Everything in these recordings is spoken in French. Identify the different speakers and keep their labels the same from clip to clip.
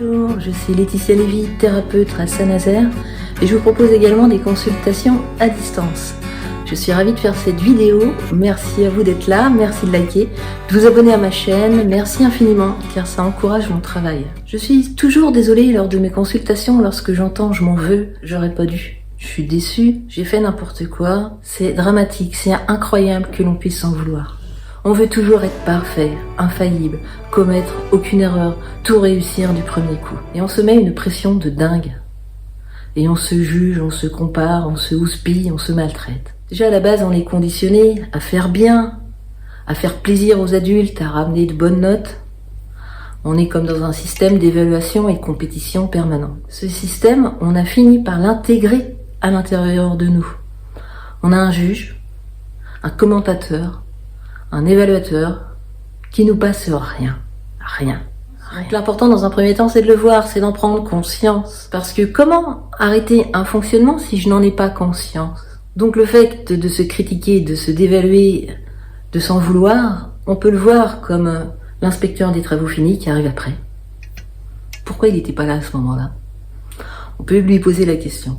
Speaker 1: Bonjour, je suis Laetitia Lévy, thérapeute à Saint-Nazaire et je vous propose également des consultations à distance. Je suis ravie de faire cette vidéo, merci à vous d'être là, merci de liker, de vous abonner à ma chaîne, merci infiniment car ça encourage mon travail. Je suis toujours désolée lors de mes consultations lorsque j'entends « je m'en veux, j'aurais pas dû ». Je suis déçue, j'ai fait n'importe quoi, c'est dramatique, c'est incroyable que l'on puisse s'en vouloir. On veut toujours être parfait, infaillible, commettre aucune erreur, tout réussir du premier coup. Et on se met une pression de dingue. Et on se juge, on se compare, on se houspille, on se maltraite. Déjà à la base, on est conditionné à faire bien, à faire plaisir aux adultes, à ramener de bonnes notes. On est comme dans un système d'évaluation et de compétition permanent. Ce système, on a fini par l'intégrer à l'intérieur de nous. On a un juge, un commentateur, un évaluateur qui nous passe rien. Donc l'important dans un premier temps, c'est de le voir, c'est d'en prendre conscience. Parce que comment arrêter un fonctionnement si je n'en ai pas conscience? Donc le fait de se critiquer, de se dévaluer, de s'en vouloir, on peut le voir comme l'inspecteur des travaux finis qui arrive après. Pourquoi il n'était pas là à ce moment-là? On peut lui poser la question.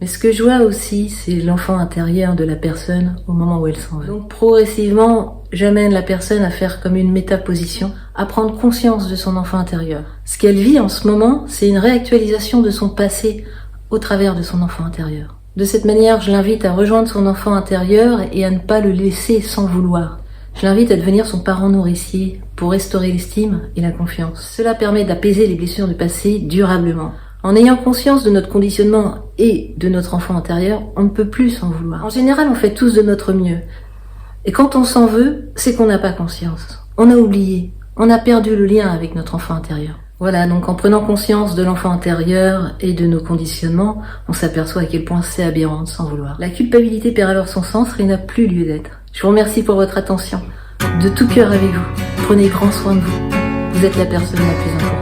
Speaker 1: Mais ce que je vois aussi, c'est l'enfant intérieur de la personne au moment où elle s'en va. Donc progressivement, j'amène la personne à faire comme une métaposition, à prendre conscience de son enfant intérieur. Ce qu'elle vit en ce moment, c'est une réactualisation de son passé au travers de son enfant intérieur. De cette manière, je l'invite à rejoindre son enfant intérieur et à ne pas le laisser sans vouloir. Je l'invite à devenir son parent nourricier pour restaurer l'estime et la confiance. Cela permet d'apaiser les blessures du passé durablement. En ayant conscience de notre conditionnement et de notre enfant intérieur, on ne peut plus s'en vouloir. En général, on fait tous de notre mieux. Et quand on s'en veut, c'est qu'on n'a pas conscience. On a oublié. On a perdu le lien avec notre enfant intérieur. Voilà, donc en prenant conscience de l'enfant intérieur et de nos conditionnements, on s'aperçoit à quel point c'est aberrant de s'en vouloir. La culpabilité perd alors son sens et n'a plus lieu d'être. Je vous remercie pour votre attention. De tout cœur avec vous. Prenez grand soin de vous. Vous êtes la personne la plus importante.